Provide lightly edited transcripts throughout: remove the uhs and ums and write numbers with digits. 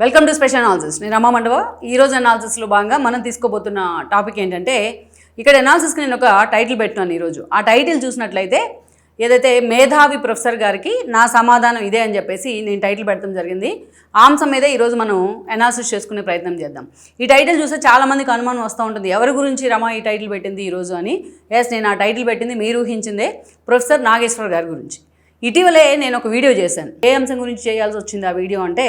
Welcome to special analysis. నేను రమా మండవ. ఈరోజు అనాలిసిస్లో భాగంగా మనం తీసుకోబోతున్న టాపిక్ ఏంటంటే, ఇక్కడ అనాలిసిస్కి నేను ఒక టైటిల్ పెట్టినాను ఈరోజు. ఆ టైటిల్ చూసినట్లయితే ఏదైతే మేధావి ప్రొఫెసర్ గారికి నా సమాధానం ఇదే అని చెప్పేసి నేను టైటిల్ పెట్టడం జరిగింది. ఆ అంశం మీదే ఈరోజు మనం అనాలిసిస్ చేసుకునే ప్రయత్నం చేద్దాం. ఈ టైటిల్ చూస్తే చాలామందికి అనుమానం వస్తూ ఉంటుంది, ఎవరి గురించి రమా ఈ టైటిల్ పెట్టింది ఈరోజు అని. నేను ఆ టైటిల్ పెట్టింది మీరు ఊహించిందే, ప్రొఫెసర్ నాగేశ్వర్ గారి గురించి. ఇటీవలే నేను ఒక వీడియో చేశాను. ఏ అంశం గురించి చేయాల్సి వచ్చింది ఆ వీడియో అంటే,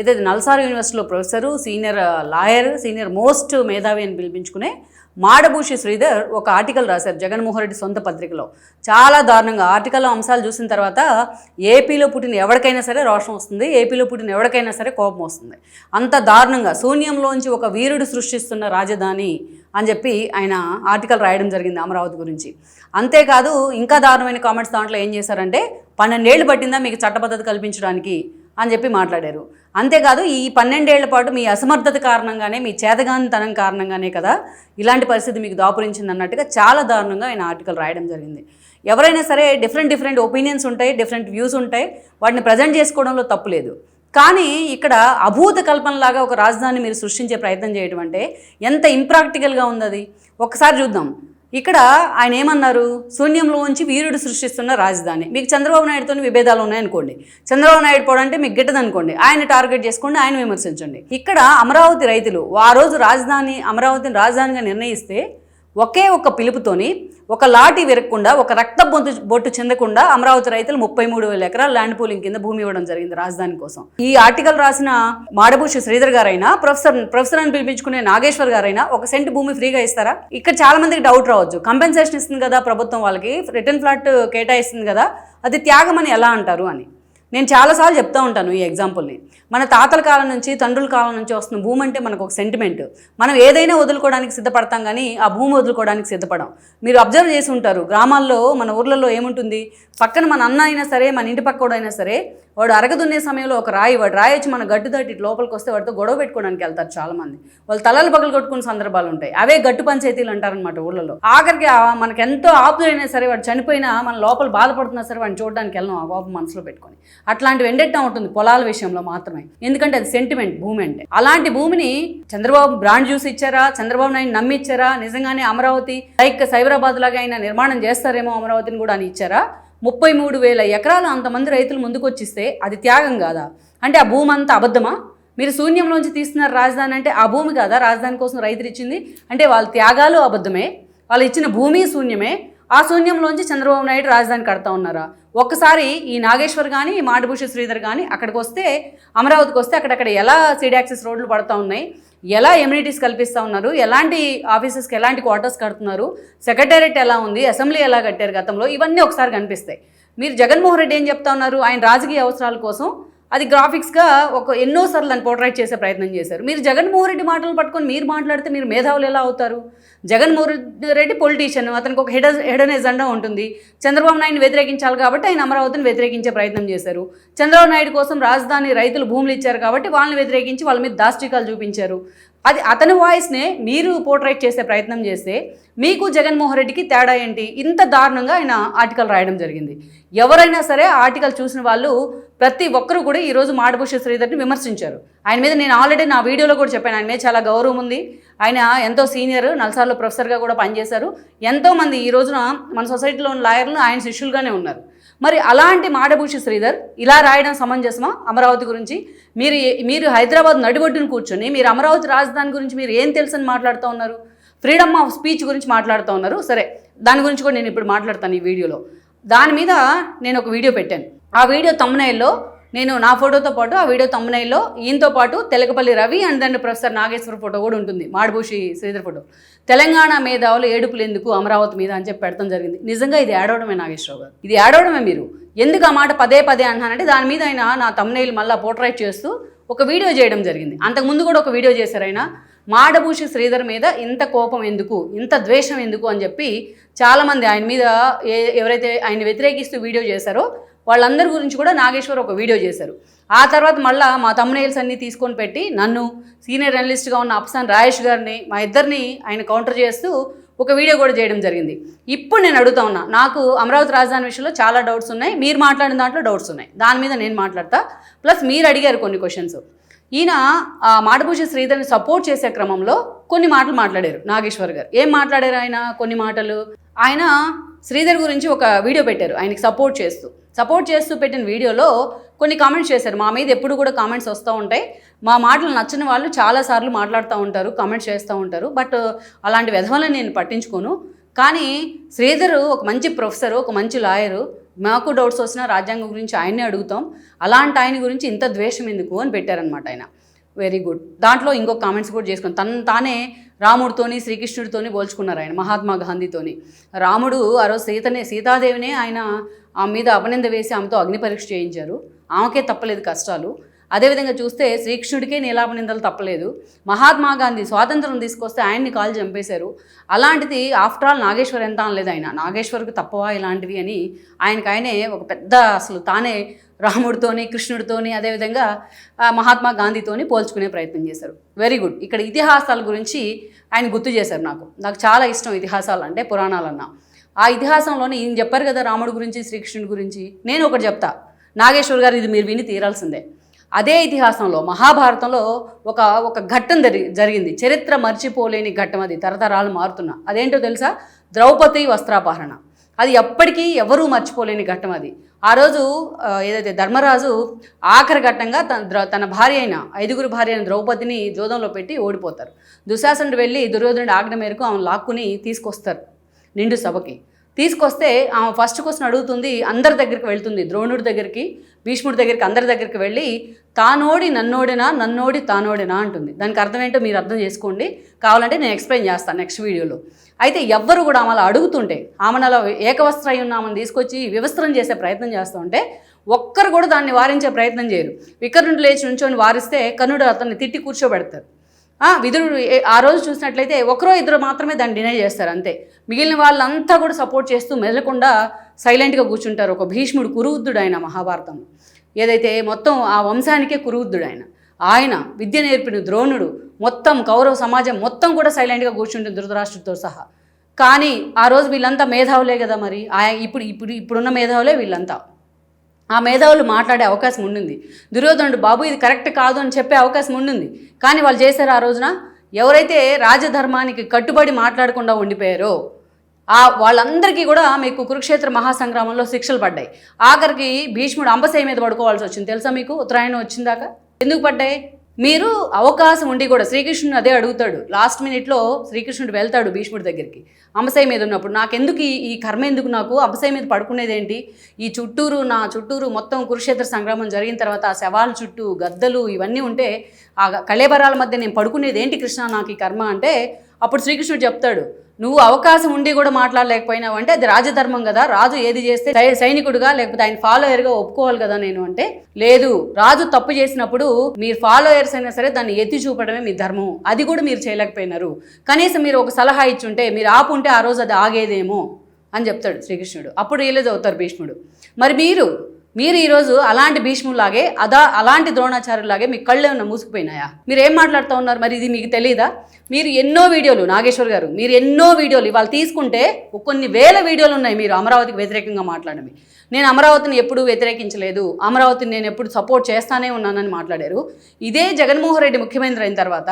ఏదైతే నల్సార్ యూనివర్సిటీలో professor, senior lawyer, senior most మేధావి అని పిలిపించుకునే మాడభూషి శ్రీధర్ ఒక ఆర్టికల్ రాశారు జగన్మోహన్ రెడ్డి సొంత పత్రికలో. చాలా దారుణంగా ఆర్టికల్లో అంశాలు చూసిన తర్వాత ఏపీలో పుట్టిన ఎవరికైనా సరే రోషం వస్తుంది, ఏపీలో పుట్టిన ఎవరికైనా సరే కోపం వస్తుంది. అంత దారుణంగా శూన్యంలోంచి ఒక వీరుడు సృష్టిస్తున్న రాజధాని అని చెప్పి ఆయన ఆర్టికల్ రాయడం జరిగింది అమరావతి గురించి. అంతేకాదు ఇంకా దారుణమైన కామెంట్స్ దాంట్లో ఏం చేశారంటే, 12 ఏళ్ళు పట్టిందా మీకు చట్టబద్ధత కల్పించడానికి అని చెప్పి మాట్లాడారు. అంతేకాదు ఈ 12 ఏళ్ల పాటు మీ అసమర్థత కారణంగానే, మీ చేతగానితనం కారణంగానే కదా ఇలాంటి పరిస్థితి మీకు దాపురించింది అన్నట్టుగా చాలా దారుణంగా ఆయన ఆర్టికల్ రాయడం జరిగింది. ఎవరైనా సరే డిఫరెంట్ ఒపీనియన్స్ ఉంటాయి, డిఫరెంట్ వ్యూస్ ఉంటాయి, వాటిని ప్రజెంట్ చేసుకోవడంలో తప్పు లేదు. కానీ ఇక్కడ అభూత కల్పనలాగా ఒక రాజధానిని మీరు సృష్టించే ప్రయత్నం చేయడం అంటే ఎంత ఇంప్రాక్టికల్గా ఉంది అది. ఒకసారి చూద్దాం. ఇక్కడ ఆయన ఏమన్నారు, శూన్యంలోంచి వీరుడు సృష్టిస్తున్న రాజధాని. మీకు చంద్రబాబు నాయుడుతో విభేదాలు ఉన్నాయనుకోండి, చంద్రబాబు నాయుడు పోవడంటే మీకు గిట్టదనుకోండి, ఆయన టార్గెట్ చేసుకోండి, ఆయన విమర్శించండి. ఇక్కడ అమరావతి రైతులు ఆ రోజు అమరావతిని రాజధానిగా నిర్ణయిస్తే ఒకే ఒక్క పిలుపుతోని, ఒక లాఠీ విరగకుండా, ఒక రక్త బొట్టు చెందకుండా అమరావతి రైతులు 33,000 ఎకరాల ల్యాండ్ పూలింగ్ కింద భూమి ఇవ్వడం జరిగింది రాజధాని కోసం. ఈ ఆర్టికల్ రాసిన మాడభూషి శ్రీధర్ గారైనా, ప్రొఫెసర్ అని పిలిపించుకునే నాగేశ్వర్ గారైనా ఒక సెంట్ భూమి ఫ్రీగా ఇస్తారా? ఇక్కడ చాలా మందికి డౌట్ రావచ్చు, కంపెన్సేషన్ ఇస్తుంది కదా ప్రభుత్వం, వాళ్ళకి రిటర్న్ ఫ్లాట్ కేటాయిస్తుంది కదా, అది త్యాగం అని ఎలా అంటారు అని. నేను చాలాసార్లు చెప్తూ ఉంటాను ఈ ఎగ్జాంపుల్ని. మన తాతల కాలం నుంచి, తండ్రుల కాలం నుంచి వస్తున్న భూమి అంటే మనకు ఒక సెంటిమెంట్. మనం ఏదైనా వదులుకోవడానికి సిద్ధపడతాం, కానీ ఆ భూమి వదులుకోవడానికి సిద్ధపడం. మీరు అబ్జర్వ్ చేసి ఉంటారు, గ్రామాల్లో మన ఊర్లలో ఏముంటుంది, పక్కన మన అన్న అయినా సరే, మన ఇంటి పక్కోడైనా సరే, వాడు అరగదున్నే సమయంలో ఒక రాయి వచ్చి మన గట్టు దాటి లోపలికి వస్తే వాడితో గొడవ పెట్టుకోవడానికి వెళ్తారు చాలామంది. వాళ్ళు తలలు పగలు కొట్టుకునే సందర్భాలు ఉంటాయి. అవే గట్టు పంచాయతీలు అంటారనమాట ఊళ్ళలో. ఆఖరికి మనకు ఎంతో ఆప్తులైనా సరే, వాడు చనిపోయినా మన లోపల బాధపడుతున్నా సరే వాడిని చూడడానికి వెళ్ళాం ఆ కోపం మనసులో పెట్టుకొని. అట్లాంటివి ఎండెట్టా ఉంటుంది పొలాల విషయంలో మాత్రమే, ఎందుకంటే అది సెంటిమెంట్ భూమి అంటే. అలాంటి భూమిని చంద్రబాబు బ్రాండ్ జ్యూస్ ఇచ్చారా, చంద్రబాబు నాయుడు నమ్మిచ్చారా, నిజంగానే అమరావతి లైక్ సైబరాబాద్ లాగా అయినా నిర్మాణం చేస్తారేమో అమరావతిని కూడా అని ఇచ్చారా? 33,000 ఎకరాలు అంతమంది రైతులు ముందుకు వచ్చిస్తే అది త్యాగం కాదా? అంటే ఆ భూమి అంతా అబద్ధమా? మీరు శూన్యంలోంచి తీస్తున్నారు రాజధాని అంటే ఆ భూమి కాదా రాజధాని కోసం రైతులు ఇచ్చింది? అంటే వాళ్ళ త్యాగాలు అబద్ధమే, వాళ్ళు ఇచ్చిన భూమి శూన్యమే. ఆ శూన్యంలోంచి చంద్రబాబు నాయుడు రాజధాని కడతా ఉన్నారా? ఒక్కసారి ఈ నాగేశ్వర్ కానీ, ఈ మాడభూషి శ్రీధర్ కానీ అక్కడికి వస్తే, అమరావతికి వస్తే అక్కడక్కడ ఎలా సీడ్ యాక్సెస్ రోడ్లు పడుతూ ఉన్నాయి, ఎలా ఎమ్యూనిటీస్ కల్పిస్తూ ఉన్నారు, ఎలాంటి ఆఫీసెస్కి ఎలాంటి క్వార్టర్స్ కడుతున్నారు, సెక్రటేరియట్ ఎలా ఉంది, అసెంబ్లీ ఎలా కట్టారు గతంలో, ఇవన్నీ ఒకసారి కనిపిస్తాయి. మీరు జగన్మోహన్ రెడ్డి ఏం చెప్తా ఉన్నారు, ఆయన రాజకీయ అవసరాల కోసం అది గ్రాఫిక్స్గా ఎన్నోసార్లు దాన్ని పోర్ట్రైట్ చేసే ప్రయత్నం చేశారు. మీరు జగన్మోహన్ రెడ్డి మాటలు పట్టుకొని మీరు మాట్లాడితే మీరు మేధావులు ఎలా అవుతారు? జగన్మోహన్ రెడ్డి పొలిటీషియన్, అతనికి ఒక హెడెన్ ఎజెండా ఉంటుంది. చంద్రబాబు నాయుడిని వ్యతిరేకించాలి కాబట్టి ఆయన అమరావతిని వ్యతిరేకించే ప్రయత్నం చేశారు. చంద్రబాబు నాయుడు కోసం రాజధాని రైతులు భూములు ఇచ్చారు కాబట్టి వాళ్ళని వ్యతిరేకించి వాళ్ళ మీద దాష్టికాలు చూపించారు. అది అతని వాయిస్నే మీరు పోర్ట్రైట్ చేసే ప్రయత్నం చేస్తే మీకు జగన్మోహన్ రెడ్డికి తేడా ఏంటి? ఇంత దారుణంగా ఆయన ఆర్టికల్ రాయడం జరిగింది. ఎవరైనా సరే ఆర్టికల్ చూసిన వాళ్ళు ప్రతి ఒక్కరూ కూడా ఈరోజు మాడభూషి శ్రీధర్ని విమర్శించారు. ఆయన మీద నేను ఆల్రెడీ నా వీడియోలో కూడా చెప్పాను, ఆయన మీద చాలా గౌరవం ఉంది. ఆయన ఎంతో సీనియర్, నల్సార్లో ప్రొఫెసర్గా కూడా పనిచేశారు. ఎంతోమంది ఈ రోజున మన సొసైటీలో ఉన్న లాయర్లు ఆయన శిష్యులుగానే ఉన్నారు. మరి అలాంటి మాడభూషి శ్రీధర్ ఇలా రాయడం సమంజసమా అమరావతి గురించి? మీరు హైదరాబాద్ నడిబొడ్డును కూర్చొని మీరు అమరావతి రాజధాని గురించి మీరు ఏం తెలుసని మాట్లాడుతూ ఉన్నారు? ఫ్రీడమ్ ఆఫ్ స్పీచ్ గురించి మాట్లాడుతూ ఉన్నారు. సరే, దాని గురించి కూడా నేను ఇప్పుడు మాట్లాడతాను ఈ వీడియోలో. దాని మీద నేను ఒక వీడియో పెట్టాను. ఆ వీడియో తమ్నైల్లో నేను నా ఫోటోతో పాటు ఆ వీడియో తమ్నైల్లో ఈయనతో పాటు Telakapalli Ravi and then professor Nageswara photo కూడా ఉంటుంది, మాడభూషి శ్రీధర్ ఫోటో. తెలంగాణ మేధావులు ఏడుపులు ఎందుకు అమరావతి మీద అని చెప్పి పెడతాం జరిగింది. నిజంగా ఇది ఏడవడమే నాగేశ్వరరావు గారు, ఇది ఏడవడమే. మీరు ఎందుకు ఆ మాట పదే అంటున్నానంటే, దాని మీద ఆయన నా తమ్నైల్ మళ్ళీ పోర్ట్రైట్ చేస్తూ ఒక వీడియో చేయడం జరిగింది. అంతకుముందు కూడా ఒక వీడియో చేశారు ఆయన. మాడభూషి శ్రీధర్ మీద ఇంత కోపం ఎందుకు, ఇంత ద్వేషం ఎందుకు అని చెప్పి చాలామంది ఆయన మీద ఎవరైతే ఆయన వ్యతిరేకిస్తూ వీడియో చేశారో వాళ్ళందరి గురించి కూడా నాగేశ్వర్ ఒక వీడియో చేశారు. ఆ తర్వాత మళ్ళీ మా తమ్నైల్స్ అన్నీ తీసుకొని పెట్టి నన్ను, సీనియర్ అనలిస్ట్గా ఉన్న అప్సాన్ రాయేష్ గారిని, మా ఇద్దరిని ఆయన కౌంటర్ చేస్తూ ఒక వీడియో కూడా చేయడం జరిగింది. ఇప్పుడు నేను అడుగుతా ఉన్నా, నాకు అమరావతి రాజధాని విషయంలో చాలా డౌట్స్ ఉన్నాయి, మీరు మాట్లాడిన దాంట్లో డౌట్స్ ఉన్నాయి, దాని మీద నేను మాట్లాడతా. ప్లస్ మీరు అడిగారు కొన్ని క్వశ్చన్స్. ఈయన ఆ మాడభూష శ్రీధర్ని సపోర్ట్ చేసే క్రమంలో కొన్ని మాటలు మాట్లాడారు నాగేశ్వర్ గారు. ఏం మాట్లాడారు ఆయన? కొన్ని మాటలు ఆయన శ్రీధర్ గురించి ఒక వీడియో పెట్టారు ఆయనకి సపోర్ట్ చేస్తూ పెట్టిన వీడియోలో కొన్ని కామెంట్స్ చేశారు. మా మీద ఎప్పుడు కూడా కామెంట్స్ వస్తూ ఉంటాయి, మా మాటలు నచ్చని వాళ్ళు చాలాసార్లు మాట్లాడుతూ ఉంటారు, కామెంట్స్ చేస్తూ ఉంటారు, బట్ అలాంటి విధవలను నేను పట్టించుకోను. కానీ శ్రీధర్ ఒక మంచి ప్రొఫెసరు, ఒక మంచి లాయరు, మాకు డౌట్స్ వచ్చినా రాజ్యాంగం గురించి ఆయన్నే అడుగుతాం, అలాంటి ఆయన గురించి ఇంత ద్వేషం ఎందుకు అని పెట్టారనమాట ఆయన. Very good. దాంట్లో ఇంకొక కామెంట్స్ కూడా చేసుకుని తానే రాముడితోని శ్రీకృష్ణుడితోని పోల్చుకున్నారు ఆయన, మహాత్మా గాంధీతోని. రాముడు ఆ రోజు సీతాదేవినే ఆయన ఆమె మీద అపనింద వేసి ఆమెతో అగ్ని పరీక్ష చేయించారు, ఆమెకే తప్పలేదు కష్టాలు. అదేవిధంగా చూస్తే శ్రీకృష్ణుడికే నీలాపనిందలు తప్పలేదు. మహాత్మా గాంధీ స్వాతంత్రం తీసుకొస్తే ఆయన్ని కాలు చంపేశారు. అలాంటిది ఆఫ్టర్ ఆల్ నాగేశ్వర్ ఎంత అనలేదు ఆయన, నాగేశ్వర్కి తప్పవా ఇలాంటివి అని ఆయనే ఒక పెద్ద అసలు తానే రాముడితోని కృష్ణుడితోని అదేవిధంగా మహాత్మా గాంధీతోని పోల్చుకునే ప్రయత్నం చేశారు. Very good. ఇక్కడ ఇతిహాసాల గురించి ఆయన గుర్తు చేశారు. నాకు చాలా ఇష్టం ఇతిహాసాలు అంటే, పురాణాలన్నా. ఆ ఇతిహాసంలోనే ఈయన చెప్పారు కదా రాముడి గురించి శ్రీకృష్ణుడి గురించి. నేను ఒకటి చెప్తా, నాగేశ్వర్ గారు ఇది మీరు విని తీరాల్సిందే. అదే ఇతిహాసంలో మహాభారతంలో ఒక ఘట్టం జరిగింది, చరిత్ర మర్చిపోలేని ఘట్టం, అది తరతరాలు మారుతున్నా. అదేంటో తెలుసా? ద్రౌపది వస్త్రాపహరణ. అది ఎప్పటికీ ఎవరూ మర్చిపోలేని ఘట్టం అది. ఆ రోజు ఏదైతే ధర్మరాజు ఆఖరి ఘట్టంగా తన భార్య అయిన 5గురు భార్య అయిన ద్రౌపదిని జోదంలో పెట్టి ఓడిపోతారు. దుశ్శాసనుడు వెళ్ళి దుర్యోధనుడి ఆజ్ఞ మేరకు ఆమెను లాక్కుని తీసుకొస్తారు నిండు సభకి. తీసుకొస్తే ఆమె ఫస్ట్ క్వశ్చన్ అడుగుతుంది, అందరి దగ్గరికి వెళ్తుంది, ద్రోణుడి దగ్గరికి, భీష్ముడి దగ్గరికి, అందరి దగ్గరికి వెళ్ళి తానోడి నన్నోడినా, నన్నోడి తానోడినా అంటుంది. దానికి అర్థం ఏంటో మీరు అర్థం చేసుకోండి, కావాలంటే నేను ఎక్స్ప్లెయిన్ చేస్తాను నెక్స్ట్ వీడియోలో. అయితే ఎవ్వరు కూడా ఆమె అలా అడుగుతుంటే, ఆమెను అలా ఏకవస్త్ర అయి ఉన్న ఆమెను తీసుకొచ్చి వివస్త్రం చేసే ప్రయత్నం చేస్తూ ఉంటే ఒక్కరు కూడా దాన్ని వారించే ప్రయత్నం చేయరు. వికర్ణుడు లేచి నుంచొని వారిస్తే కర్ణుడు అతన్ని తిట్టి కూర్చోబెడతారు. విదురుడు ఆ రోజు చూసినట్లయితే ఒకరో ఇద్దరు మాత్రమే దాన్ని డినై చేస్తారు అంతే. మిగిలిన వాళ్ళంతా కూడా సపోర్ట్ చేస్తూ మెదలకుండా సైలెంట్గా కూర్చుంటారు. ఒక భీష్ముడు కురువృద్ధుడు ఆయన మహాభారతంలో, ఏదైతే మొత్తం ఆ వంశానికే కురువృద్ధుడు ఆయన విద్య నేర్పిన ద్రోణుడు, మొత్తం కౌరవ సమాజం మొత్తం కూడా సైలెంట్గా కూర్చుంటుంది ధృతరాష్ట్రుడితో సహా. కానీ ఆ రోజు వీళ్ళంతా మేధావులే కదా, మరి ఇప్పుడున్న మేధావులే వీళ్ళంతా. ఆ మేధావులు మాట్లాడే అవకాశం ఉండింది. దుర్యోధనుడు బాబు ఇది కరెక్ట్ కాదు అని చెప్పే అవకాశం ఉండింది. కానీ వాళ్ళు చేశారు ఆ రోజున. ఎవరైతే రాజధర్మానికి కట్టుబడి మాట్లాడకుండా ఉండిపోయారో వాళ్ళందరికీ కూడా మీకు కురుక్షేత్ర మహాసంగ్రామంలో శిక్షలు పడ్డాయి. ఆఖరికి భీష్ముడు అంబశయ్య మీద పడుకోవాల్సి వచ్చింది. తెలుసా మీకు? ఉత్తరాయణం వచ్చిందాక ఎందుకు పడ్డాయి? మీరు అవకాశం ఉండి కూడా శ్రీకృష్ణుడు అదే అడుగుతాడు. లాస్ట్ మినిట్లో శ్రీకృష్ణుడు వెళ్తాడు భీష్ముడి దగ్గరికి అంబశయ్య మీద ఉన్నప్పుడు, నాకెందుకు ఈ కర్మ, ఎందుకు నాకు అంబశయ్య మీద పడుకునేదేంటి, ఈ నా చుట్టూరు మొత్తం కురుక్షేత్ర సంగ్రామం జరిగిన తర్వాత ఆ శవాల చుట్టూ గద్దలు ఇవన్నీ ఉంటే ఆ కళేబరాల మధ్య నేను పడుకునేది ఏంటి కృష్ణ, నాకు ఈ కర్మ అంటే, అప్పుడు శ్రీకృష్ణుడు చెప్తాడు, నువ్వు అవకాశం ఉండి కూడా మాట్లాడలేకపోయినావు అంటే అది రాజధర్మం కదా, రాజు ఏది చేస్తే సైనికుడుగా లేకపోతే ఆయన ఫాలోయర్గా ఒప్పుకోవాలి కదా నేను అంటే, లేదు, రాజు తప్పు చేసినప్పుడు మీరు ఫాలోయర్స్ అయినా సరే దాన్ని ఎత్తి చూపడమే మీ ధర్మం, అది కూడా మీరు చేయలేకపోయినారు, కనీసం మీరు ఒక సలహా ఇచ్చుంటే, మీరు ఆపుంటే ఆ రోజు అది ఆగేదేమో అని చెప్తాడు శ్రీకృష్ణుడు. అప్పుడు రియలైజ్ అవుతారు భీష్ముడు. మరి మీరు ఈరోజు అలాంటి భీష్ములాగే అలాంటి ద్రోణాచార్యులాగే మీ కళ్ళు ఏమన్నా మూసుకుపోయినాయా? మీరు ఏం మాట్లాడుతూ ఉన్నారు? మరి ఇది మీకు తెలియదా? మీరు ఎన్నో వీడియోలు, నాగేశ్వర్ గారు మీరు ఎన్నో వీడియోలు ఇవాళ తీసుకుంటే కొన్ని వేల వీడియోలు ఉన్నాయి మీరు అమరావతికి వ్యతిరేకంగా మాట్లాడమే. నేను అమరావతిని ఎప్పుడూ వ్యతిరేకించలేదు, అమరావతిని నేను ఎప్పుడు సపోర్ట్ చేస్తానే ఉన్నానని మాట్లాడారు. ఇదే జగన్మోహన్ రెడ్డి ముఖ్యమంత్రి అయిన తర్వాత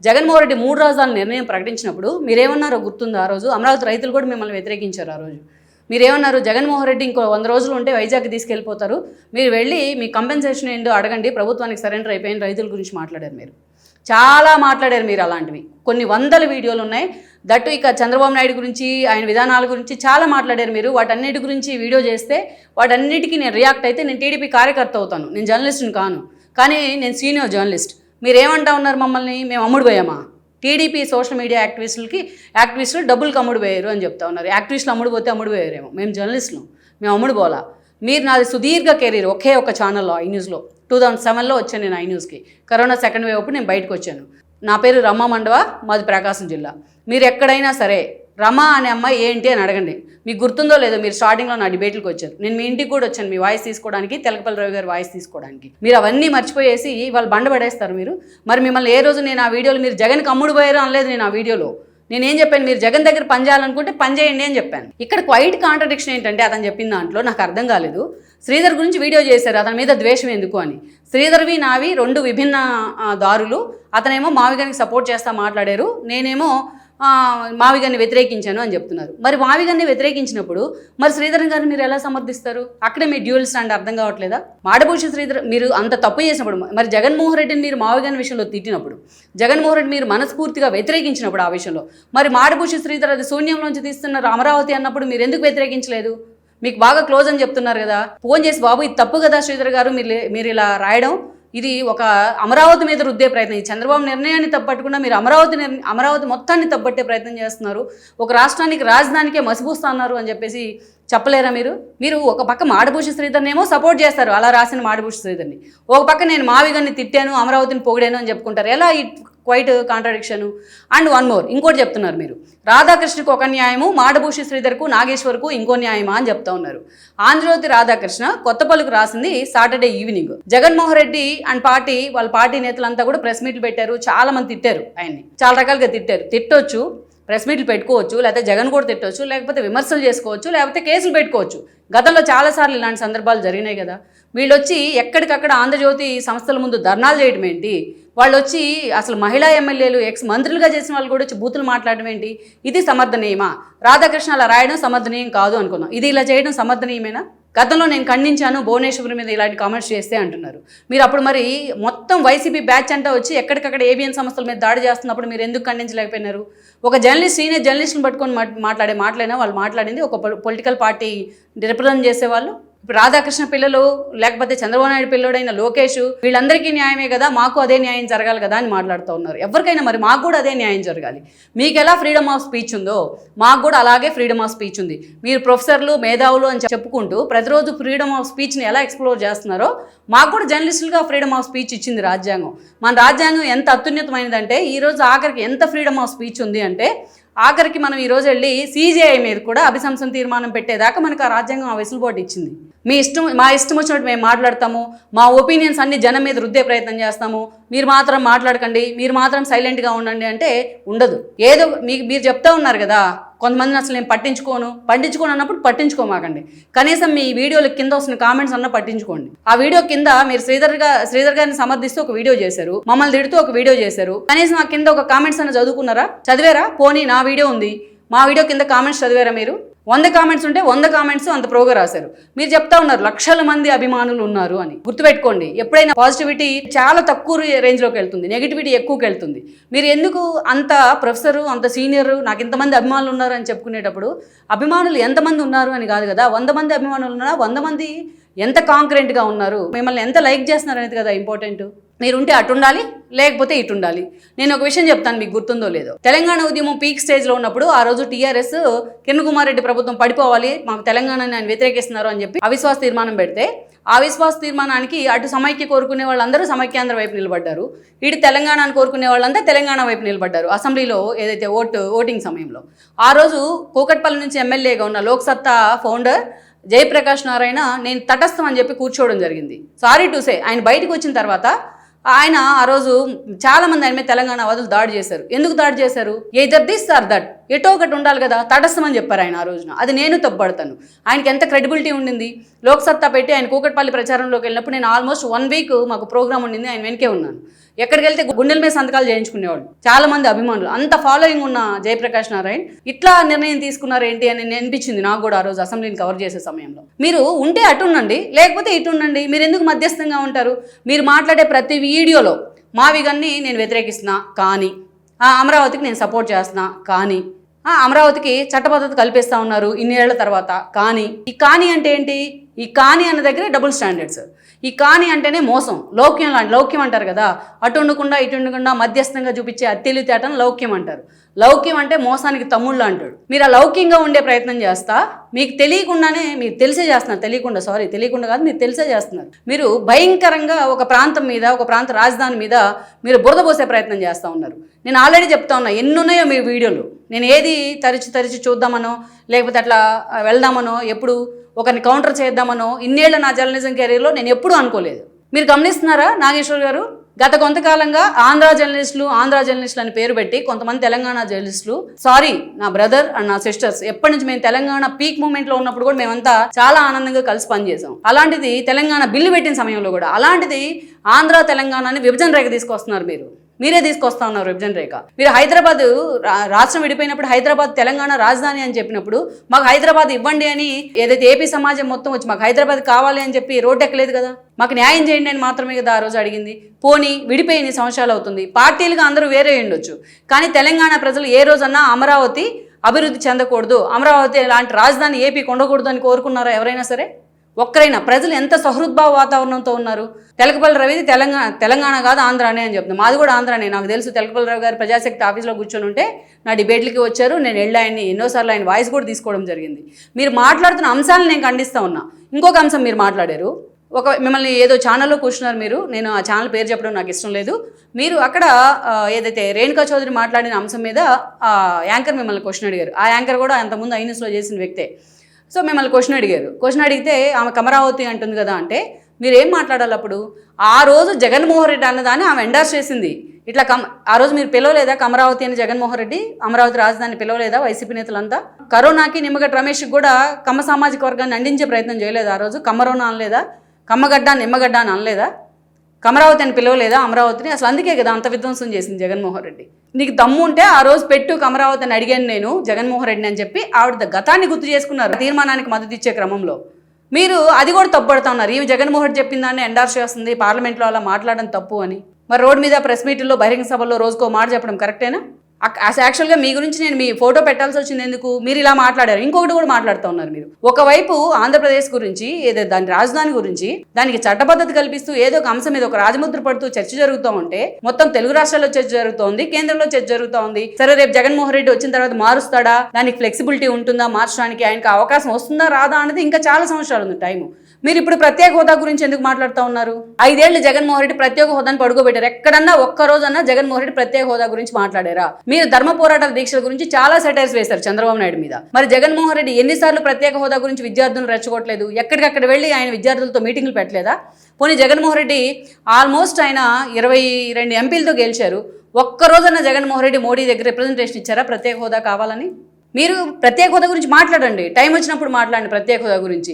జగన్మోహన్ రెడ్డి 3 రాజధానుల నిర్ణయం ప్రకటించినప్పుడు మీరేమన్నారో గుర్తుందా? ఆ రోజు అమరావతి రైతులు కూడా మిమ్మల్ని వ్యతిరేకించారు. ఆ రోజు మీరేమన్నారు? జగన్మోహన్ రెడ్డి ఇంకో 100 రోజులు ఉంటే వైజాగ్ తీసుకెళ్ళిపోతారు, మీరు వెళ్ళి మీ కంపెన్సేషన్ ఏంటో అడగండి, ప్రభుత్వానికి సరెండర్ అయిపోయిన రైతుల గురించి మాట్లాడారు. మీరు చాలా మాట్లాడారు మీరు. అలాంటివి కొన్ని వందల వీడియోలు ఉన్నాయి. దట్టు ఇక చంద్రబాబు నాయుడు గురించి, ఆయన విధానాల గురించి చాలా మాట్లాడారు మీరు. వాటన్నిటి గురించి వీడియో చేస్తే వాటన్నిటికీ నేను రియాక్ట్ అయితే నేను టీడీపీ కార్యకర్త అవుతాను, నేను జర్నలిస్ట్ని కాను, కానీ నేను సీనియర్ జర్నలిస్ట్. మీరేమంటా ఉన్నారు మమ్మల్ని? మేము అమ్ముడు పోయామా? టీడీపీ సోషల్ మీడియా యాక్టివిస్టులు డబ్బులకు అమ్ముడు పోయారు అని చెప్తా ఉన్నారు. యాక్టివిస్టులు అమ్ముడు పోతే అమ్ముడు పోయారేమో, మేము జర్నలిస్టులు, మేము అమ్ముడు పోలా. మీరు నాది సుదీర్ఘ కెరీర్ ఒకే ఒక ఛానల్లో ఐ న్యూస్లో 2007లో వచ్చాను నేను ఐ న్యూస్కి. కరోనా సెకండ్ వేవ్ అప్పుడు నేను బయటకు వచ్చాను. నా పేరు రమా మండవ, మాది ప్రకాశం జిల్లా. మీరు ఎక్కడైనా సరే రమా అనే అమ్మాయి ఏంటి అని అడగండి. మీకు గుర్తుందో లేదో, మీరు స్టార్టింగ్లో నా డిబేట్లకు వచ్చారు, నేను మీ ఇంటికి కూడా వచ్చాను మీ వాయిస్ తీసుకోవడానికి, తెలకపల్లి రవి గారి వాయిస్ తీసుకోవడానికి. మీరు అవన్నీ మర్చిపోయేసి వాళ్ళు బండబడేస్తారు మీరు. మరి మిమ్మల్ని ఏ రోజు నేను ఆ వీడియోలో మీరు జగన్కి అమ్ముడు పోయారు అనలేదు నేను ఆ వీడియోలో. నేనేం చెప్పాను, మీరు జగన్ దగ్గర పని చేయాలనుకుంటే పని చేయండి అని చెప్పాను. ఇక్కడ క్వైట్ కాంట్రడిక్షన్ ఏంటంటే అతను చెప్పిన దాంట్లో నాకు అర్థం కాలేదు. శ్రీధర్ గురించి వీడియో చేశారు, అతని మీద ద్వేషం ఎందుకు అని. శ్రీధర్వి నావి రెండు విభిన్న దారులు. అతనేమో మావిగానికి సపోర్ట్ చేస్తా మాట్లాడారు, నేనేమో మావిగాన్ని వ్యతిరేకించాను అని చెప్తున్నారు. మరి మావిగాన్ని వ్యతిరేకించినప్పుడు మరి శ్రీధరన్ గారిని మీరు ఎలా సమర్థిస్తారు? అక్కడే మీ డ్యూయల్ స్టాండ్ అర్థం కావట్లేదా? మాడభూషి శ్రీధర్ మీరు అంత తప్పు చేసినప్పుడు, మరి జగన్మోహన్ రెడ్డిని మీరు మావిగాని విషయంలో తిట్టినప్పుడు, జగన్మోహన్ రెడ్డి మీరు మనస్ఫూర్తిగా వ్యతిరేకించినప్పుడు ఆ విషయంలో, మరి మాడభూషి శ్రీధర్ అది శూన్యంలోంచి తీస్తున్నారు అమరావతి అన్నప్పుడు మీరు ఎందుకు వ్యతిరేకించలేదు? మీకు బాగా క్లోజ్ అని చెప్తున్నారు కదా, ఫోన్ చేసి బాబు ఇది తప్పు కదా శ్రీధర్ గారు, మీరు ఇలా రాయడం, ఇది ఒక అమరావతి మీద రుద్దే ప్రయత్నం, ఈ చంద్రబాబు నిర్ణయాన్ని తప్పట్టకుండా మీరు అమరావతి మొత్తాన్ని తప్పట్టే ప్రయత్నం చేస్తున్నారు, ఒక రాష్ట్రానికి రాజధానికే మసిపూస్తున్నారు అని చెప్పేసి చెప్పలేరా మీరు ఒక పక్క మాడభూషి శ్రీధర్నేమో సపోర్ట్ చేస్తారు, అలా రాసిన మాడభూషి శ్రీధర్ని, ఒక పక్క నేను మావిగాన్ని తిట్టాను అమరావతిని పొగిడాను అని చెప్పుకుంటారు. ఎలా ఈ quite contradiction? And one more, ఇంకోటి చెప్తున్నారు మీరు, రాధాకృష్ణకు ఒక న్యాయము, మాడభూషి శ్రీధర్కు నాగేశ్వర్కు ఇంకో న్యాయమా అని చెప్తా ఉన్నారు. ఆంధ్రజ్యోతి రాధాకృష్ణ కొత్త పలుకు రాసింది Saturday evening. Jaganmohan Reddy and వాళ్ళ పార్టీ నేతలంతా కూడా ప్రెస్ మీట్లు పెట్టారు, చాలా మంది తిట్టారు, ఆయన్ని చాలా రకాలుగా తిట్టారు. తిట్టొచ్చు, ప్రెస్ మీట్లు పెట్టుకోవచ్చు, లేకపోతే జగన్ కూడా తిట్టవచ్చు, లేకపోతే విమర్శలు చేసుకోవచ్చు, లేకపోతే కేసులు పెట్టుకోవచ్చు. గతంలో చాలాసార్లు ఇలాంటి సందర్భాలు జరిగినాయి కదా. వీళ్ళు వచ్చి ఎక్కడికక్కడ ఆంధ్రజ్యోతి సంస్థల ముందు ధర్నాలు చేయడం ఏంటి, వాళ్ళు వచ్చి అసలు మహిళా ఎమ్మెల్యేలు ఎక్స్ మంత్రులుగా చేసిన వాళ్ళు కూడా వచ్చి బూతులు మాట్లాడడం ఏంటి, ఇది సమర్థనీయమా? రాధాకృష్ణ అలా రాయడం సమర్థనీయం కాదు అనుకుందాం, ఇది ఇలా చేయడం సమర్థనీయమేనా? గతంలో నేను ఖండించాను భువనేశ్వరి మీద ఇలాంటి కామెంట్స్ చేస్తే అంటున్నారు మీరు. అప్పుడు మరి మొత్తం వైసీపీ బ్యాచ్ అంతా వచ్చి ఎక్కడికక్కడ ఏబిఎన్ సంస్థల మీద దాడి చేస్తున్నప్పుడు మీరు ఎందుకు ఖండించలేకపోయినారు? ఒక సీనియర్ జర్నలిస్టులను పట్టుకొని మాట్లాడినా వాళ్ళు మాట్లాడింది ఒక పొలిటికల్ పార్టీ రిప్రజెంట్ చేసేవాళ్ళు. ఇప్పుడు రాధాకృష్ణ పిల్లలు, లేకపోతే చంద్రబాబు నాయుడు పిల్లడైన లోకేష్, వీళ్ళందరికీ న్యాయమే కదా, మాకు అదే న్యాయం జరగాలి కదా అని మాట్లాడుతూ ఉన్నారు. ఎవరికైనా మరి మాకు కూడా అదే న్యాయం జరగాలి. మీకు ఎలా ఫ్రీడమ్ ఆఫ్ స్పీచ్ ఉందో మాకు కూడా అలాగే ఫ్రీడమ్ ఆఫ్ స్పీచ్ ఉంది. మీరు ప్రొఫెసర్లు, మేధావులు అని చెప్పుకుంటూ ప్రతిరోజు ఫ్రీడమ్ ఆఫ్ స్పీచ్ని ఎలా ఎక్స్ప్లోర్ చేస్తున్నారో మాకు కూడా జర్నలిస్టులుగా ఫ్రీడమ్ ఆఫ్ స్పీచ్ ఇచ్చింది రాజ్యాంగం. మన రాజ్యాంగం ఎంత అత్యున్నతమైనదంటే ఈరోజు ఆఖరికి ఎంత ఫ్రీడమ్ ఆఫ్ స్పీచ్ ఉంది అంటే ఆఖరికి మనం ఈరోజు వెళ్ళి సిజేఐ మీద కూడా అభిశంసన తీర్మానం పెట్టేదాకా మనకు ఆ రాజ్యాంగం ఆ వెసులుబాటు ఇచ్చింది. మా ఇష్టం వచ్చినట్టు మేము మాట్లాడతాము, మా ఒపీనియన్స్ అన్ని జనం మీద రుద్దే ప్రయత్నం చేస్తాము, మీరు మాత్రం మాట్లాడకండి, మీరు మాత్రం సైలెంట్గా ఉండండి అంటే ఉండదు. ఏదో మీరు చెప్తా ఉన్నారు కదా, కొంతమందిని అసలు నేను పట్టించుకోను అన్నప్పుడు పట్టించుకోమాకండి. కనీసం మీ వీడియోల కింద వస్తున్న కామెంట్స్ అన్నా పట్టించుకోండి. ఆ వీడియో కింద మీరు శ్రీధర్ గారిని సమర్థిస్తూ ఒక వీడియో చేశారు, మమ్మల్ని తిడుతూ ఒక వీడియో చేశారు, కనీసం ఆ కింద ఒక కామెంట్స్ అన్న చదివారా? పోనీ నా వీడియో ఉంది, మా వీడియో కింద కామెంట్స్ చదివారా మీరు? 100 కామెంట్స్ ఉంటే 100 కామెంట్స్ అంత ప్రోగా రాశారు. మీరు చెప్తా ఉన్నారు లక్షల మంది అభిమానులు ఉన్నారు అని. గుర్తుపెట్టుకోండి, ఎప్పుడైనా పాజిటివిటీ చాలా తక్కువ రేంజ్లోకి వెళ్తుంది, నెగిటివిటీ ఎక్కువకి వెళ్తుంది. మీరు ఎందుకు అంత ప్రొఫెసరు, అంత సీనియరు, నాకు ఇంతమంది అభిమానులు ఉన్నారు అని చెప్పుకునేటప్పుడు అభిమానులు ఎంతమంది ఉన్నారు అని కాదు కదా, 100 మంది అభిమానులు ఉన్నారా, 100 మంది ఎంత కాంక్రెంట్గా ఉన్నారు, మిమ్మల్ని ఎంత లైక్ చేస్తున్నారు అనేది కదా ఇంపార్టెంట్. మీరుంటే అటు ఉండాలి, లేకపోతే ఇటు ఉండాలి. నేను ఒక విషయం చెప్తాను, మీకు గుర్తుందో లేదో, తెలంగాణ ఉద్యమం పీక్ స్టేజ్లో ఉన్నప్పుడు ఆ రోజు టీఆర్ఎస్ కిరణ్ కుమార్ రెడ్డి ప్రభుత్వం పడిపోవాలి, మాకు తెలంగాణని ఆయన వ్యతిరేకిస్తున్నారు అని చెప్పి అవిశ్వాస తీర్మానం పెడితే ఆ అవిశ్వాస తీర్మానానికి అటు సమైక్య కోరుకునే వాళ్ళందరూ సమైక్యాంధ్ర వైపు నిలబడ్డారు, ఇటు తెలంగాణను కోరుకునే వాళ్ళంతా తెలంగాణ వైపు నిలబడ్డారు. అసెంబ్లీలో ఏదైతే ఓటింగ్ సమయంలో ఆ రోజు కూకట్పల్లి నుంచి ఎమ్మెల్యేగా ఉన్న లోక్సత్తా ఫౌండర్ జయప్రకాష్ నారాయణ నేను తటస్థం అని చెప్పి కూర్చోవడం జరిగింది. సారీ టు సే, ఆయన బయటకు వచ్చిన తర్వాత ఆయన ఆ రోజు చాలామంది ఆయన మీద తెలంగాణ వాదులు దాడి చేశారు. ఎందుకు దాడి చేశారు? ఎయిదర్ దిస్ ఆర్ దట్, ఎటో ఒకటి ఉండాలి కదా, తటస్థం అని చెప్పారు ఆయన ఆ రోజున. అది నేను తప్పుపడతాను. ఆయనకి ఎంత క్రెడిబిలిటీ ఉండింది. లోక్సత్తా పెట్టి ఆయన కూకట్పల్లి ప్రచారంలోకి వెళ్ళినప్పుడు నేను ఆల్మోస్ట్ 1 వీక్ మాకు ప్రోగ్రామ్ ఉండింది, ఆయన వెనకే ఉన్నాను. ఎక్కడికి వెళ్తే గుండెల మీద సంతకాలు చేయించుకునేవాళ్ళు చాలా మంది అభిమానులు, అంత ఫాలోయింగ్ ఉన్న జయప్రకాష్ నారాయణ ఇట్లా నిర్ణయం తీసుకున్నారు ఏంటి అని అనిపించింది నాకు కూడా ఆ రోజు అసెంబ్లీని కవర్ చేసే సమయంలో. మీరు ఉంటే అటు ఉండండి, లేకపోతే ఇటు ఉండండి, మీరు ఎందుకు మధ్యస్థంగా ఉంటారు? మీరు మాట్లాడే ప్రతి వీడియోలో మావిగాన్ని నేను వ్యతిరేకిస్తున్నా కానీ, అమరావతికి నేను సపోర్ట్ చేస్తున్నా కానీ, అమరావతికి చట్టబద్ధత కల్పిస్తా ఉన్నారు ఇన్నేళ్ల తర్వాత కానీ, ఈ కానీ అంటే ఏంటి? ఈ కానీ అన్న దగ్గర డబుల్ స్టాండర్డ్స్. ఈ కానీ అంటేనే మోసం, లౌక్యం లాంటి, లౌక్యం అంటారు కదా, అటు ఉండకుండా ఇటు ఉండకుండా మధ్యస్థంగా చూపించే అత్తిలితేటను లౌక్యం అంటారు. లౌక్యం అంటే మోసానికి తమ్ముళ్ళు అంటాడు. మీరు ఆ లౌక్యంగా ఉండే ప్రయత్నం చేస్తా మీకు తెలియకుండానే, మీరు తెలిసే చేస్తున్నారు, తెలియకుండా కాదు, మీరు తెలిసే చేస్తున్నారు. మీరు భయంకరంగా ఒక ప్రాంతం మీద, ఒక ప్రాంత రాజధాని మీద మీరు బురద పోసే ప్రయత్నం చేస్తూ ఉన్నారు. నేను ఆల్రెడీ చెప్తా ఉన్నా, ఎన్నున్నాయో మీ వీడియోలు, నేను ఏది తరిచి చూద్దామనో లేకపోతే అట్లా వెళ్దామనో, ఎప్పుడు ఒకరిని కౌంటర్ చేద్దామనో ఇన్నేళ్ల నా జర్నలిజం కెరీర్లో నేను ఎప్పుడూ అనుకోలేదు. మీరు గమనిస్తున్నారా నాగేశ్వర్ గారు? గత కొంతకాలంగా ఆంధ్ర జర్నలిస్టులు అని పేరు పెట్టి కొంతమంది తెలంగాణ జర్నలిస్టులు, సారీ నా బ్రదర్ అండ్ నా సిస్టర్స్, ఎప్పటి నుంచి మేము తెలంగాణ పీక్ మూమెంట్ లో ఉన్నప్పుడు కూడా మేమంతా చాలా ఆనందంగా కలిసి పనిచేసాం. అలాంటిది తెలంగాణ బిల్లు పెట్టిన సమయంలో కూడా అలాంటిది ఆంధ్ర తెలంగాణని విభజన రేఖ తీసుకొస్తున్నారు. మీరే తీసుకొస్తా ఉన్నారు విభజన రేఖ. మీరు హైదరాబాద్ రాష్ట్రం విడిపోయినప్పుడు హైదరాబాద్ తెలంగాణ రాజధాని అని చెప్పినప్పుడు మాకు హైదరాబాద్ ఇవ్వండి అని ఏదైతే ఏపీ సమాజం మొత్తం వచ్చి మాకు హైదరాబాద్ కావాలి అని చెప్పి రోడ్డు ఎక్కలేదు కదా. మాకు న్యాయం చేయండి అని మాత్రమే కదా ఆ రోజు అడిగింది. పోనీ విడిపోయి 8 సంవత్సరాలు అవుతుంది, పార్టీలుగా అందరూ వేరే ఉండొచ్చు, కానీ తెలంగాణ ప్రజలు ఏ రోజన్నా అమరావతి అభివృద్ధి చెందకూడదు, అమరావతి లాంటి రాజధాని ఏపీ ఉండకూడదు అని కోరుకున్నారా ఎవరైనా సరే? ఒక్కరైనా? ప్రజలు ఎంత సహృద్భావ వాతావరణంతో ఉన్నారు. తెలకపల్లి రవిది తెలంగాణ కాదు ఆంధ్రానే అని చెప్తున్నాను. మాది కూడా ఆంధ్రానే. నాకు తెలుసు. తెలకపల్లి రవి గారు ప్రజాశక్తి ఆఫీస్లో కూర్చొని ఉంటే నా డిబేట్లకి వచ్చారు. నేను వెళ్ళి ఆయన్ని ఎన్నోసార్లు ఆయన వాయిస్ కూడా తీసుకోవడం జరిగింది. మీరు మాట్లాడుతున్న అంశాలను నేను ఖండిస్తూ ఉన్నా. ఇంకొక అంశం మీరు మాట్లాడారు, మిమ్మల్ని ఏదో ఛానల్లో కూర్చున్నారు నేను ఆ ఛానల్ పేరు చెప్పడం నాకు ఇష్టం లేదు. మీరు అక్కడ ఏదైతే రేణుకా చౌదరి మాట్లాడిన అంశం మీద యాంకర్ మిమ్మల్ని క్వశ్చన్ అడిగారు. ఆ యాంకర్ కూడా అంతకుముందు ఐన్యూస్లో చేసిన వ్యక్తే. సో మిమ్మల్ని క్వశ్చన్ అడిగితే ఆమె అమరావతి అంటుంది కదా అంటే మీరు ఏం మాట్లాడాలి అప్పుడు? ఆ రోజు జగన్మోహన్ రెడ్డి అన్నదాన్ని ఆమె ఎండార్స్ చేసింది. ఇట్లా ఆ రోజు మీరు పిలవలేదా అమరావతి అని? జగన్మోహన్ రెడ్డి అమరావతి రాజధాని పిలవలేదా వైసీపీ నేతలంతా? కరోనాకి నిమ్మగడ్డ రమేష్కి కూడా కమ్మ సామాజిక వర్గాన్ని అందించే ప్రయత్నం చేయలేదా? ఆ రోజు కమ్మరోనా అనలేదా? కమ్మగడ్డ నిమ్మగడ్డ అని అనలేదా? అమరావతి అని పిలవలేదా అమరావతిని? అసలు అందుకే కదా అంత విధ్వంసం చేసింది జగన్మోహన్ రెడ్డి. నీకు దమ్ము ఉంటే ఆ రోజు పెట్టు అమరావతి అని అడిగాను నేను జగన్మోహన్ రెడ్డిని అని చెప్పి ఆవిడ గతాన్ని గుర్తు చేసుకున్నారు. తీర్మానానికి మద్దతు ఇచ్చే క్రమంలో మీరు అది కూడా తప్పుపడుతూ ఉన్నారు. ఈమె జగన్మోహన్ రెడ్డి చెప్పిన దాన్ని ఎండార్స్ చేస్తుంది, పార్లమెంట్లో అలా మాట్లాడడం తప్పు అని. మరి రోడ్డు మీద ప్రెస్ మీట్లో బహిరంగ సభల్లో రోజుకో మాట చెప్పడం కరెక్టేనా? యాక్చువల్గా మీ గురించి నేను మీ ఫోటో పెట్టాల్సి వచ్చింది ఎందుకు? మీరు ఇలా మాట్లాడారు. ఇంకొకటి కూడా మాట్లాడుతూ ఉన్నారు మీరు. ఒకవైపు ఆంధ్రప్రదేశ్ గురించి, ఏదో దాని రాజధాని గురించి దానికి చట్టబద్ధత కల్పిస్తూ ఏదో ఒక అంశం మీద ఒక రాజముద్ర పడుతూ చర్చ జరుగుతూ ఉంటే మొత్తం తెలుగు రాష్ట్రాల్లో చర్చ జరుగుతోంది, కేంద్రంలో చర్చ జరుగుతూ ఉంది. సరే రేపు జగన్మోహన్ రెడ్డి వచ్చిన తర్వాత మారుస్తాడా, దానికి ఫ్లెక్సిబిలిటీ ఉంటుందా, మార్చడానికి ఆయనకి అవకాశం వస్తుందా రాదా అనేది ఇంకా చాలా సంవత్సరాలు ఉంది టైము. మీరు ఇప్పుడు ప్రత్యేక హోదా గురించి ఎందుకు మాట్లాడుతూ ఉన్నారు? 5 ఏళ్లు జగన్మోహన్ రెడ్డి ప్రత్యేక హోదాని పడుకోబెట్టారు. ఎక్కడన్నా ఒక్క రోజన్నా జగన్మోహన్ రెడ్డి ప్రత్యేక హోదా గురించి మాట్లాడారా? మీరు ధర్మ పోరాటాల దీక్షల గురించి చాలా సెటైర్స్ వేశారు చంద్రబాబు నాయుడు మీద. మరి జగన్మోహన్ రెడ్డి ఎన్నిసార్లు ప్రత్యేక హోదా గురించి విద్యార్థులను రెచ్చగొట్టలేదు? ఎక్కడికక్కడ వెళ్ళి ఆయన విద్యార్థులతో మీటింగ్లు పెట్టలేదా? పోనీ జగన్మోహన్ రెడ్డి ఆల్మోస్ట్ ఆయన 22 ఎంపీలతో గెలిచారు. ఒక్కరోజన్నా జగన్మోహన్ రెడ్డి మోడీ దగ్గర రిప్రజెంటేషన్ ఇచ్చారా ప్రత్యేక హోదా కావాలని? మీరు ప్రత్యేక హోదా గురించి మాట్లాడండి, టైం వచ్చినప్పుడు మాట్లాడండి. ప్రత్యేక హోదా గురించి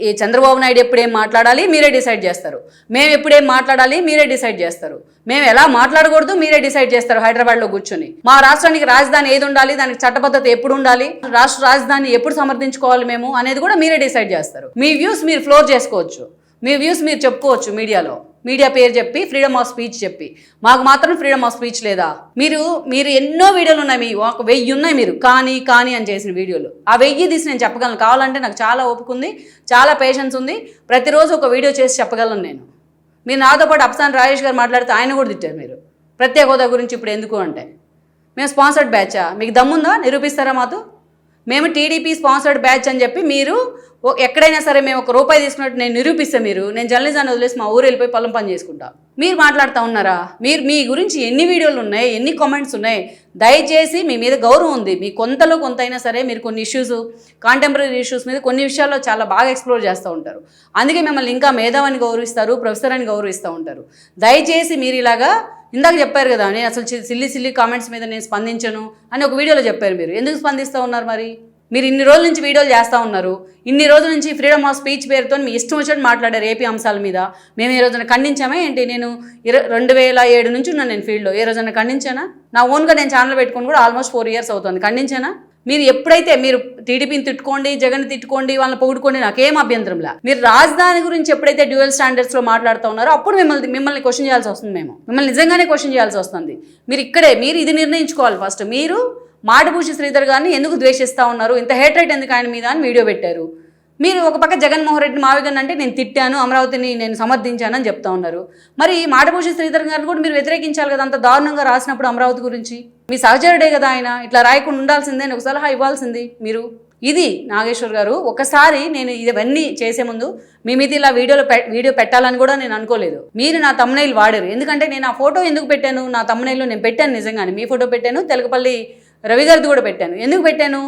ఈ చంద్రబాబు నాయుడు ఎప్పుడేం మాట్లాడాలి మీరే డిసైడ్ చేస్తారు, మేము ఎప్పుడేం మాట్లాడాలి మీరే డిసైడ్ చేస్తారు, మేము ఎలా మాట్లాడకూడదు మీరే డిసైడ్ చేస్తారు. హైదరాబాద్లో కూర్చొని మా రాష్ట్రానికి రాజధాని ఏది ఉండాలి, దానికి చట్టబద్ధత ఎప్పుడు ఉండాలి, రాష్ట్ర రాజధాని ఎప్పుడు సమర్థించుకోవాలి మేము అనేది కూడా మీరే డిసైడ్ చేస్తారు. మీ వ్యూస్ మీరు ఫ్లోర్ చేసుకోవచ్చు, మీ వ్యూస్ మీరు చెప్పుకోవచ్చు మీడియాలో. మీడియా పేరు చెప్పి ఫ్రీడమ్ ఆఫ్ స్పీచ్ చెప్పి మాకు మాత్రం ఫ్రీడమ్ ఆఫ్ స్పీచ్ లేదా? మీరు ఎన్నో వీడియోలు ఉన్నాయి, మీ 1000 ఉన్నాయి మీరు కానీ అని చేసిన వీడియోలు. ఆ 1000 తీసి నేను చెప్పగలను. కావాలంటే నాకు చాలా ఓపిక ఉంది, చాలా పేషెన్స్ ఉంది, ప్రతిరోజు ఒక వీడియో చేసి చెప్పగలను నేను. మీరు నాతో పాటు అప్సాన్ రాజేష్ గారు మాట్లాడితే ఆయన కూడా తిట్టారు మీరు ప్రత్యేక హోదా గురించి ఇప్పుడు ఎందుకు అంటే. మేము స్పాన్సర్డ్ బ్యాచా? మీకు దమ్ముందా? నిరూపిస్తారా మాతో? మేము టీడీపీ స్పాన్సర్డ్ బ్యాచ్ అని చెప్పి మీరు ఎక్కడైనా సరే మేము ₹1 తీసుకున్నట్టు నేను నిరూపిస్తే నేను జర్నలిజాన్ని వదిలేసి మా ఊరు వెళ్ళిపోయి పొలం పని చేసుకుంటా. మీరు మాట్లాడుతూ ఉన్నారా? మీ గురించి ఎన్ని వీడియోలు ఉన్నాయి, ఎన్ని కామెంట్స్ ఉన్నాయి? దయచేసి మీ మీద గౌరవం ఉంది, మీ కొంతలో కొంత అయినా సరే మీరు కొన్ని ఇష్యూస్, కాంటెంపరీ ఇష్యూస్ మీద కొన్ని విషయాల్లో చాలా బాగా ఎక్స్ప్లోర్ చేస్తూ ఉంటారు. అందుకే మిమ్మల్ని ఇంకా మేధావని గౌరవిస్తారు, ప్రొఫెసర్ అని గౌరవిస్తూ ఉంటారు. దయచేసి మీరు ఇలాగా ఇందాక చెప్పారు కదా, నేను అసలు సిల్లీ కామెంట్స్ మీద నేను స్పందించను అని ఒక వీడియోలో చెప్పారు. మీరు ఎందుకు స్పందిస్తూ ఉన్నారు? మరి మీరు ఇన్ని రోజుల నుంచి వీడియోలు చేస్తూ ఉన్నారు, ఇన్ని రోజుల నుంచి ఫ్రీడమ్ ఆఫ్ స్పీచ్ పేరుతో మీ ఇష్టం వచ్చినట్టు మాట్లాడారు ఏపీ అంశాల మీద. మేము ఏ రోజున ఖండించామా ఏంటి? నేను 2007 నుంచి ఉన్నాను నేను ఫీల్డ్లో. ఏ రోజున ఖండించానా? నా ఓన్గా నేను ఛానల్ పెట్టుకుని కూడా ఆల్మోస్ట్ 4 years అవుతుంది. ఖండించానా? మీరు ఎప్పుడైతే మీరు టీడీపీని తిట్టుకోండి, జగన్ తిట్టుకోండి, వాళ్ళని పొగుడుకోండి, నాకేం అభ్యంతరంలా. మీరు రాజధాని గురించి ఎప్పుడైతే డ్యూయల్ స్టాండర్డ్స్లో మాట్లాడుతూ ఉన్నారో అప్పుడు మిమ్మల్ని క్వశ్చన్ చేయాల్సి వస్తుంది. మిమ్మల్ని నిజంగానే క్వశ్చన్ చేయాల్సి వస్తుంది. మీరు ఇది నిర్ణయించుకోవాలి ఫస్ట్. మీరు మాటభూషి శ్రీధర్ గారిని ఎందుకు ద్వేషిస్తూ ఉన్నారు, ఇంత హేట్రేట్ ఎందుకు ఆయన మీద అని వీడియో పెట్టారు. మీరు ఒక పక్క జగన్మోహన్ రెడ్డి మావిగన్ అంటే నేను తిట్టాను, అమరావతిని నేను సమర్థించానని చెప్తా ఉన్నారు. మరి మాటభూషి శ్రీధర్ గారిని కూడా మీరు వ్యతిరేకించాలి కదా, అంత దారుణంగా రాసినప్పుడు అమరావతి గురించి. మీ సహచరుడే కదా ఆయన, ఇట్లా రాయకుండా ఉండాల్సిందే అని ఒక సలహా ఇవ్వాల్సింది మీరు. ఇది నాగేశ్వర్ గారు, ఒకసారి నేను ఇవన్నీ చేసే ముందు మీ మీద ఇలా వీడియో పెట్టాలని కూడా నేను అనుకోలేదు. మీరు నా తమ్నైల్ వాడారు. ఎందుకంటే నేను ఆ ఫోటో ఎందుకు పెట్టాను, నా తమ్నైల్లో నేను పెట్టాను నిజంగానే. మీ ఫోటో పెట్టాను, తెలకపల్లి రవి గారిది కూడా పెట్టాను. ఎందుకు పెట్టాను?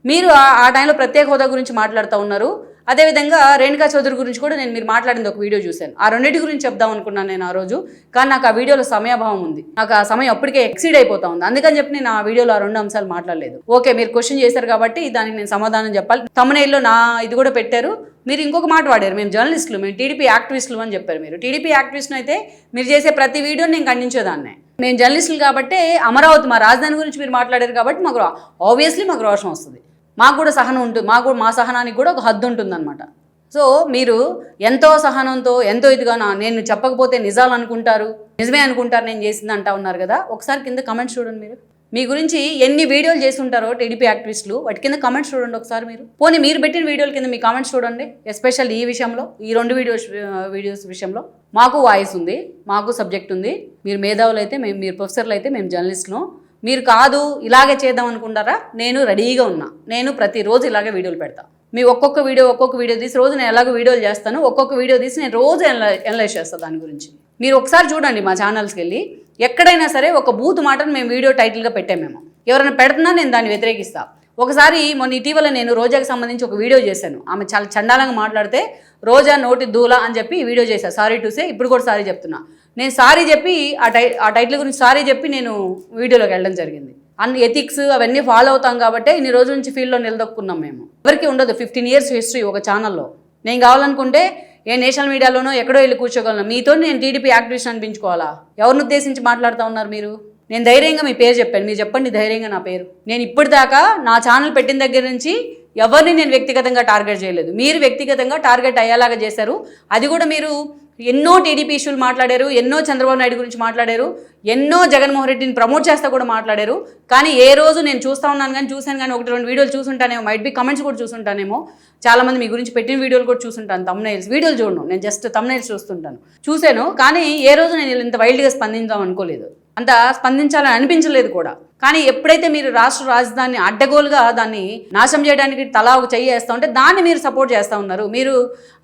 మీరు ఆ టైంలో ప్రత్యేక హోదా గురించి మాట్లాడుతూ ఉన్నారు. అదేవిధంగా రేణుకా చౌదరి గురించి కూడా నేను మీరు మాట్లాడింది ఒక వీడియో చూశాను. ఆ రెండింటి గురించి చెప్దాం అనుకున్నాను నేను ఆ రోజు, కానీ నాకు ఆ వీడియోలో సమయాభావం ఉంది. నాకు ఆ సమయం అప్పటికే ఎక్సీడ్ అయిపోతా ఉంది. అందుకని చెప్పి నేను ఆ వీడియోలో ఆ 2 అంశాలు మాట్లాడలేదు. ఓకే, మీరు క్వశ్చన్ చేశారు కాబట్టి దానికి నేను సమాధానం చెప్పాలి. తమ్మునేల్లో నా ఇది కూడా పెట్టారు. మీరు ఇంకొక మాట వాడారు, మేము జర్నలిస్టులు, మేము టీడీపీ యాక్టివిస్టులు అని చెప్పారు. మీరు టీడీపీ యాక్టివిస్టులు అయితే మీరు చేసే ప్రతి వీడియోని నేను ఖండించేదాన్నే. మేము జర్నలిస్టులు కాబట్టి అమరావతి మా రాజధాని గురించి మీరు మాట్లాడారు కాబట్టి మాకు ఆబ్వియస్లీ మాకు రోషం వస్తుంది. మాకు కూడా సహనం ఉంటుంది. మా సహనానికి కూడా ఒక హద్దు ఉంటుందన్నమాట. సో మీరు ఎంతో సహనంతో ఎంతో ఇదిగా నేను చెప్పకపోతే నిజాలు అనుకుంటారు, నిజమే అనుకుంటారు నేను చేసింది అంటా ఉన్నారు కదా. ఒకసారి కింద కమెంట్స్ చూడండి. మీరు మీ గురించి ఎన్ని వీడియోలు చేసి ఉంటారో టీడీపీ యాక్టివిస్టులు, వాటి కింద కమెంట్స్ చూడండి ఒకసారి. మీరు పోనీ మీరు పెట్టిన వీడియోల కింద మీ కామెంట్స్ చూడండి. ఎస్పెషల్ ఈ విషయంలో, ఈ 2 వీడియోస్ విషయంలో మాకు వాయిస్ ఉంది, మాకు సబ్జెక్ట్ ఉంది. మీరు మేధావులు అయితే మీరు ప్రొఫెసర్లు అయితే మేము జర్నలిస్టులు. మీరు కాదు ఇలాగే చేద్దాం అనుకుంటారా? నేను రెడీగా ఉన్నా. నేను ప్రతిరోజు ఇలాగే వీడియోలు పెడతా. మీ ఒక్కొక్క వీడియో తీసి రోజు నేను ఎలాగో వీడియోలు చేస్తాను. ఒక్కొక్క వీడియో తీసి నేను రోజు అనలైజ్ చేస్తాను దాని గురించి. మీరు ఒకసారి చూడండి మా ఛానల్స్కి వెళ్ళి. ఎక్కడైనా సరే ఒక బూత్ మాటను మేము వీడియో టైటిల్గా పెట్టాము. మేము ఎవరైనా పెడుతున్నా నేను దాన్ని వ్యతిరేకిస్తా. ఒకసారి మొన్న ఇటీవల నేను రోజాకి సంబంధించి ఒక వీడియో చేశాను. ఆమె చాలా చండాలంగా మాట్లాడితే రోజా నోటి దూల అని చెప్పి ఈ వీడియో చేశాను. సారీ టు సే, ఇప్పుడు కూడా సారీ చెప్తున్నా. నేను సారీ చెప్పి ఆ టైటిల్ గురించి సారీ చెప్పి నేను వీడియోలోకి వెళ్ళడం జరిగింది. అన్ని ఎథిక్స్ అవన్నీ ఫాలో అవుతాం కాబట్టి ఇన్ని రోజుల నుంచి ఫీల్డ్లో నిలదొక్కున్నాం. మేము ఎవరికి ఉండదు 15 years హిస్టరీ ఒక ఛానల్లో. నేను కావాలనుకుంటే ఏ నేషనల్ మీడియాలోనో ఎక్కడో వెళ్ళి కూర్చోగలను. మీతో నేను టీడీపీ యాక్టివిస్ట్ అనిపించుకోవాలా? ఎవరిని ఉద్దేశించి మాట్లాడుతూ ఉన్నారు మీరు? నేను ధైర్యంగా మీ పేరు చెప్పాను, మీరు చెప్పండి ధైర్యంగా నా పేరు. నేను ఇప్పటిదాకా నా ఛానల్ పెట్టిన దగ్గర నుంచి ఎవరిని నేను వ్యక్తిగతంగా టార్గెట్ చేయలేదు. మీరు వ్యక్తిగతంగా టార్గెట్ అయ్యేలాగా చేశారు. అది కూడా మీరు ఎన్నో టీడీపీ ఇష్యూలు మాట్లాడారు, ఎన్నో చంద్రబాబు నాయుడు గురించి మాట్లాడారు, ఎన్నో జగన్మోహన్ రెడ్డిని ప్రమోట్ చేస్తా కూడా మాట్లాడారు. కానీ ఏ రోజు నేను చూస్తూ ఉన్నాను కానీ చూశాను కానీ 1-2 వీడియోలు చూసుంటానేమో, మైట్ బి కమెంట్స్ కూడా చూసుంటానేమో. చాలామంది మీ గురించి పెట్టిన వీడియోలు కూడా చూసుంటాను. తమ్నైల్స్ వీడియోలు చూడను, నేను జస్ట్ తమ్నైల్స్ చూస్తుంటాను. చూశాను కానీ ఏ రోజు నేను ఇంత వైల్డ్గా స్పందించాం అనుకోలేదు, అంత స్పందించాలని అనిపించలేదు కూడా. కానీ ఎప్పుడైతే మీరు రాష్ట్ర రాజధానిని అడ్డగోలుగా దాన్ని నాశనం చేయడానికి తలా ఒక చెయ్యి వేస్తూ ఉంటే దాన్ని మీరు సపోర్ట్ చేస్తూ ఉన్నారు. మీరు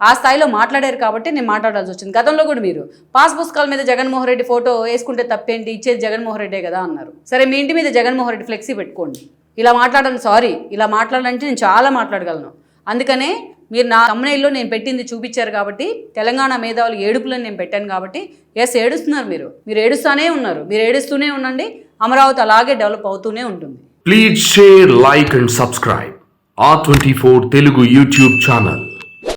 ఆ స్థాయిలో మాట్లాడారు కాబట్టి నేను మాట్లాడాల్సి వచ్చింది. గతంలో కూడా మీరు పాస్ పుస్తకాల మీద జగన్మోహన్ రెడ్డి ఫోటో వేసుకుంటే తప్పేంటి, ఇచ్చేది జగన్మోహన్ రెడ్డే కదా అన్నారు. సరే, మీ ఇంటి మీద జగన్మోహన్ రెడ్డి ఫ్లెక్సీ పెట్టుకోండి. ఇలా మాట్లాడండి. సారీ, ఇలా మాట్లాడాలంటే నేను చాలా మాట్లాడగలను. అందుకనే మీరు నా తమ్మునేల్లో నేను పెట్టింది చూపించారు కాబట్టి, తెలంగాణ మేధావులు ఏడుపులను నేను పెట్టాను కాబట్టి, ఎస్ ఏడుస్తున్నారు మీరు ఏడుస్తూనే ఉన్నారు. మీరు ఏడుస్తూనే ఉండండి. అమరావతి అలాగే డెవలప్ అవుతూనే ఉంటుంది. Please share, like and subscribe R24 Telugu YouTube channel.